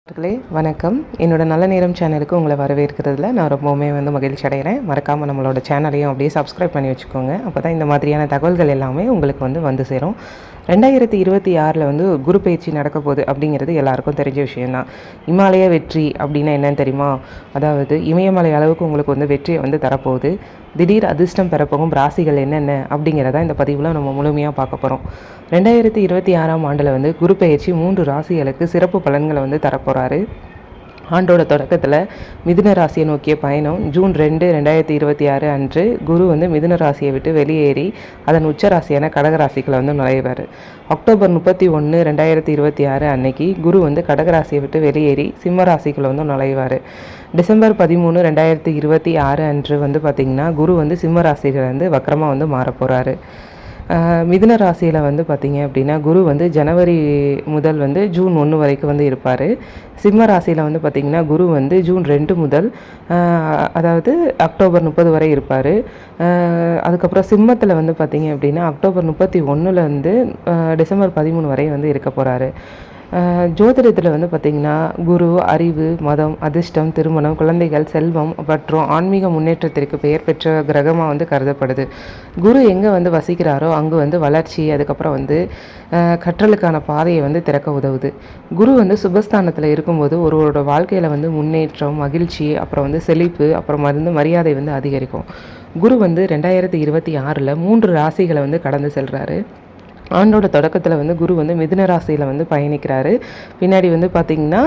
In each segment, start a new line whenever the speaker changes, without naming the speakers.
மக்களே வணக்கம். என்னோட நல்ல நேரம் சேனலுக்கு உங்களை வரவேற்கிறதுல நான் ரொம்பவுமே மகிழ்ச்சி அடைகிறேன். மறக்காமல் நம்மளோட சேனலையும் அப்படியே சப்ஸ்கிரைப் பண்ணி வச்சுக்கோங்க. அப்போ தான் இந்த மாதிரியான தகவல்கள் எல்லாமே உங்களுக்கு வந்து சேரும். 2026 குரு பயிற்சி நடக்க போகுது அப்படிங்கிறது எல்லாருக்கும் தெரிஞ்ச விஷயம்தான். இமாலய வெற்றி அப்படின்னா என்னன்னு தெரியுமா? அதாவது இமயமலை அளவுக்கு உங்களுக்கு வெற்றியை தரப்போகுது. திடீர் அதிர்ஷ்டம் பெறப்போகும் ராசிகள் என்னென்ன அப்படிங்கிறத இந்த பதிவில் நம்ம முழுமையாக பார்க்க போகிறோம். 2026 குரு பயிற்சி 3 ராசிகளுக்கு சிறப்பு பலன்களை தரப்போகிறாரு. ஆண்டோட தொடக்கத்தில் மிதுன ராசியை நோக்கிய பயணம் ஜூன் 2, 2026 அன்று குரு மிதுன ராசியை விட்டு வெளியேறி அதன் உச்ச ராசியான கடகராசிக்குள்ள நுழைவார். அக்டோபர் 31, 2026 அன்னைக்கு குரு கடகராசியை விட்டு வெளியேறி சிம்ம ராசிக்குள்ள நுழைவார். டிசம்பர் 13, 2026 அன்று பார்த்திங்கன்னா குரு சிம்ம ராசியிலேருந்து வக்கரமாக மாற போகிறாரு. மிதுன ராசியில் பார்த்திங்க அப்படின்னா குரு ஜனவரி முதல் ஜூன் 1 வரைக்கும் இருப்பார். சிம்ம ராசியில் பார்த்திங்கன்னா குரு ஜூன் 2 முதல் அதாவது அக்டோபர் 30 வரை இருப்பார். அதுக்கப்புறம் சிம்மத்தில் பார்த்திங்க அப்படின்னா அக்டோபர் 31 டிசம்பர் 13 வரை இருக்க போகிறாரு. ஜோதிடத்தில் பார்த்திங்கன்னா குரு அறிவு, மதம், அதிர்ஷ்டம், திருமணம், குழந்தைகள், செல்வம் மற்றும் ஆன்மீக முன்னேற்றத்திற்கு பெயர் பெற்ற கிரகமாக கருதப்படுது. குரு எங்கே வசிக்கிறாரோ அங்கு வளர்ச்சி, அதுக்கப்புறம் கற்றலுக்கான பாதையை திறக்க உதவுது. குரு சுபஸ்தானத்தில் இருக்கும்போது ஒருவரோட வாழ்க்கையில் முன்னேற்றம், மகிழ்ச்சி, அப்புறம் செழிப்பு, அப்புறம் மரியாதை அதிகரிக்கும். குரு 2026 3 ராசிகளை கடந்து செல்கிறாரு. ஆண்டோட தொடக்கத்தில் குரு மிதுன ராசியில் பயணிக்கிறாரு. பின்னாடி பார்த்திங்கன்னா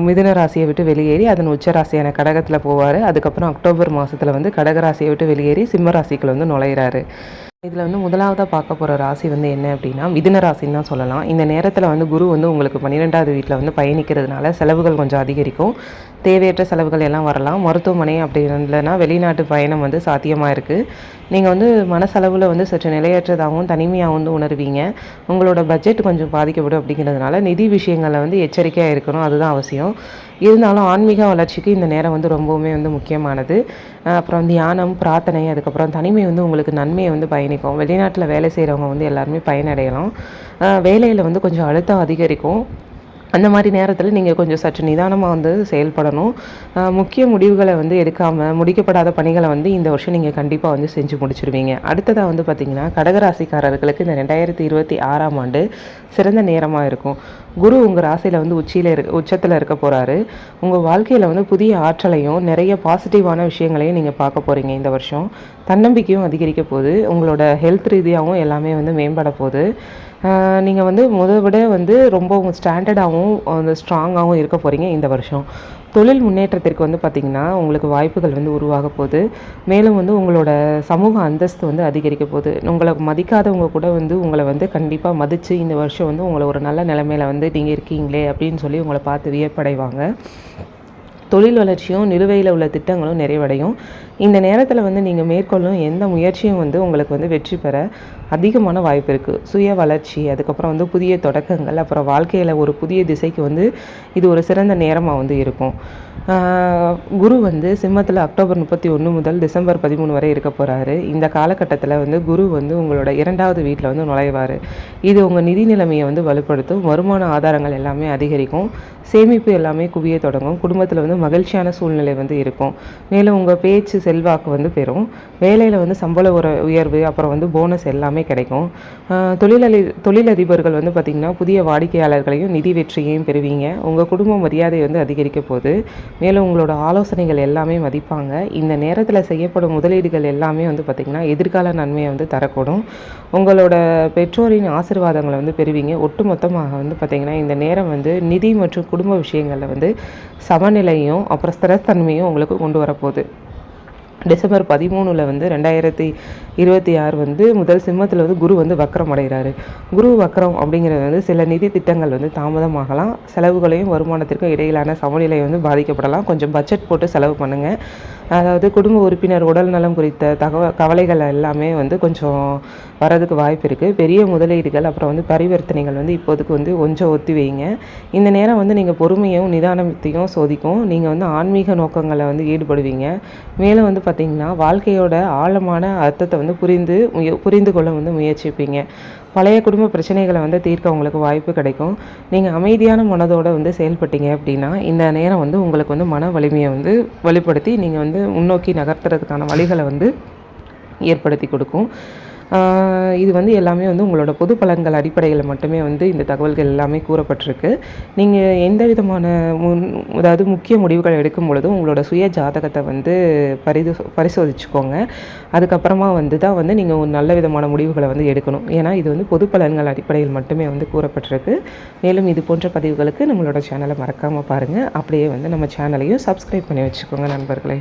மிதுன ராசியை விட்டு வெளியேறி அதன் உச்ச ராசியான கடகத்தில் போவார். அதுக்கப்புறம் அக்டோபர் மாதத்தில் கடகராசியை விட்டு வெளியேறி சிம்ம ராசிக்குள்ள நுழையிறாரு. இதில் முதலாவதாக பார்க்க போகிற ராசி என்ன அப்படின்னா மிதுன ராசின்னு தான் சொல்லலாம். இந்த நேரத்தில் குரு உங்களுக்கு 12வது வீட்டில் பயணிக்கிறதுனால செலவுகள் கொஞ்சம் அதிகரிக்கும். தேவையற்ற செலவுகள் எல்லாம் வரலாம். மருத்துவமனை அப்படி இல்லைன்னா வெளிநாட்டு பயணம் சாத்தியமாக இருக்குது. நீங்கள் மனசளவில் சற்று நிலையற்றதாகவும் தனிமையாகவும் உணர்வீங்க. உங்களோட பட்ஜெட் கொஞ்சம் பாதிக்கப்படும். அப்படிங்கிறதுனால நிதி விஷயங்களில் எச்சரிக்கையாக இருக்கணும், அதுதான் அவசியம். இருந்தாலும் ஆன்மீக வளர்ச்சிக்கு இந்த நேரம் ரொம்பவுமே முக்கியமானது. அப்புறம் தியானம், பிரார்த்தனை, அதுக்கப்புறம் தனிமை உங்களுக்கு நன்மையை பயணிக்கும். வெளிநாட்டில் வேலை செய்கிறவங்க எல்லாருமே பயனடையலாம். வேலையில் கொஞ்சம் அழுத்தம் அதிகரிக்கும். அந்த மாதிரி நேரத்தில் நீங்கள் கொஞ்சம் சற்று நிதானமாக செயல்படணும். முக்கிய முடிவுகளை எடுக்காமல் முடிக்கப்படாத பணிகளை இந்த வருஷம் நீங்கள் கண்டிப்பாக செஞ்சு முடிச்சிடுவீங்க. அடுத்ததாக பார்த்திங்கன்னா கடகராசிக்காரர்களுக்கு இந்த 2026 சிறந்த நேரமாக இருக்கும். குரு உங்கள் ராசியில் உச்சத்தில் இருக்க போகிறாரு. உங்கள் வாழ்க்கையில் புதிய ஆற்றலையும் நிறைய பாசிட்டிவான விஷயங்களையும் நீங்கள் பார்க்க போகிறீங்க. இந்த வருஷம் தன்னம்பிக்கையும் அதிகரிக்க போகுது. உங்களோட ஹெல்த் ரீதியாகவும் எல்லாமே மேம்பட போகுது. நீங்கள் முத விட ரொம்ப ஸ்டாண்டர்டாகவும் ஸ்ட்ராங்காகவும் இருக்க போகிறீங்க இந்த வருஷம். தொழில் முன்னேற்றத்திற்கு பார்த்திங்கன்னா உங்களுக்கு வாய்ப்புகள் உருவாக போகுது. மேலும் உங்களோட சமூக அந்தஸ்து அதிகரிக்க போகுது. உங்களை மதிக்காதவங்க கூட உங்களை கண்டிப்பாக மதித்து இந்த வருஷம் உங்களை ஒரு நல்ல நிலைமையில் நீங்கள் இருக்கீங்களே அப்படின்னு சொல்லி உங்களை பார்த்து வியப்படைவாங்க. தொழில் வளர்ச்சியும் நிலுவையில் உள்ள திட்டங்களும் நிறைவடையும். இந்த நேரத்தில் நீங்கள் மேற்கொள்ளும் எந்த முயற்சியும் உங்களுக்கு வெற்றி பெற அதிகமான வாய்ப்பு இருக்குது. சுய வளர்ச்சி, அதுக்கப்புறம் புதிய தொடக்கங்கள், அப்புறம் வாழ்க்கையில் ஒரு புதிய திசைக்கு இது ஒரு சிறந்த நேரமாக இருக்கும். குரு சிம்மத்தில் அக்டோபர் 31 முதல் டிசம்பர் 13 வரை இருக்க போகிறாரு. இந்த காலகட்டத்தில் குரு உங்களோட 2வது வீட்டில் நுழைவார். இது உங்கள் நிதி நிலைமையை வலுப்படுத்தும். வருமான ஆதாரங்கள் எல்லாமே அதிகரிக்கும். சேமிப்பு எல்லாமே குவிய தொடங்கும். குடும்பத்தில் மகிழ்ச்சியான சூழ்நிலை இருக்கும். மேலும் உங்கள் பேச்சு செல்வாக்கு பெறும். வேலையில் சம்பள உயர்வு, அப்புறம் போனஸ் எல்லாமே கிடைக்கும். தொழிலதிபர்கள் பார்த்திங்கன்னா புதிய வாடிக்கையாளர்களையும் நிதி வெற்றியையும் பெறுவீங்க. உங்கள் குடும்ப மரியாதை அதிகரிக்க போகுது. மேலும் உங்களோட ஆலோசனைகள் எல்லாமே மதிப்பாங்க. இந்த நேரத்தில் செய்யப்படும் முதலீடுகள் எல்லாமே பார்த்திங்கன்னா எதிர்கால நன்மையை தரக்கூடும். உங்களோட பெற்றோரின் ஆசீர்வாதங்களை பெறுவீங்க. ஒட்டுமொத்தமாக பார்த்திங்கன்னா இந்த நேரம் நிதி மற்றும் குடும்ப விஷயங்களில் சமநிலையும் அப்புறம் ஸ்திரத்தன்மையும் உங்களுக்கு கொண்டு வரப்போகுது. டிசம்பர் 13 2026 முதல் சிம்மத்தில் குரு வக்கரம் அடைகிறாரு. குரு வக்கரம் அப்படிங்கிறது சில நிதி திட்டங்கள் தாமதமாகலாம். செலவுகளையும் வருமானத்திற்கும் இடையிலான சமநிலை பாதிக்கப்படலாம். கொஞ்சம் பட்ஜெட் போட்டு செலவு பண்ணுங்கள். அதாவது குடும்ப உறுப்பினர் உடல் நலம் குறித்த கவலைகள் எல்லாமே கொஞ்சம் வரதுக்கு வாய்ப்பு இருக்குது. பெரிய முதலீடுகள் அப்புறம் பரிவர்த்தனைகள் இப்போதுக்கு கொஞ்சம் ஒத்தி வைங்க. இந்த நேரம் நீங்கள் பொறுமையும் நிதானத்தையும் சோதிக்கும். நீங்கள் ஆன்மீக நோக்கங்களை ஈடுபடுவீங்க. மேலும் பார்த்திங்கன்னா வாழ்க்கையோட ஆழமான அர்த்தத்தை புரிந்து கொள்ள முயற்சிப்பீங்க. பழைய குடும்ப பிரச்சனைகளை வந்து தீர்க்க உங்களுக்கு வாய்ப்பு கிடைக்கும். நீங்கள் அமைதியான மனதோடு வந்து செயல்பட்டீங்க அப்படின்னா இந்த நேரம் வந்து உங்களுக்கு வந்து மன வலிமையை வந்து வெளிப்படுத்தி நீங்கள் வந்து முன்னோக்கி நகர்த்துறதுக்கான வழிகளை வந்து ஏற்படுத்தி கொடுக்கும். இது வந்து எல்லாமே வந்து உங்களோட பொது பலன்கள் அடிப்படையில் மட்டுமே வந்து இந்த தகவல்கள் எல்லாமே கூறப்பட்டிருக்கு. நீங்கள் எந்த விதமான அதாவது முக்கிய முடிவுகள் எடுக்கும் பொழுதும் உங்களோட சுய ஜாதகத்தை வந்து பரிசோதிச்சுக்கோங்க. அதுக்கப்புறமா வந்து தான் வந்து நீங்கள் ஒரு நல்ல விதமான முடிவுகளை வந்து எடுக்கணும். ஏன்னா இது வந்து பொது பலன்கள் அடிப்படையில் மட்டுமே வந்து கூறப்பட்டிருக்கு. மேலும் இது போன்ற பதிவுகளுக்கு நம்மளோட சேனலை மறக்காமல் பாருங்கள். அப்படியே வந்து நம்ம சேனலையும் சப்ஸ்கிரைப் பண்ணி வச்சுக்கோங்க நண்பர்களே.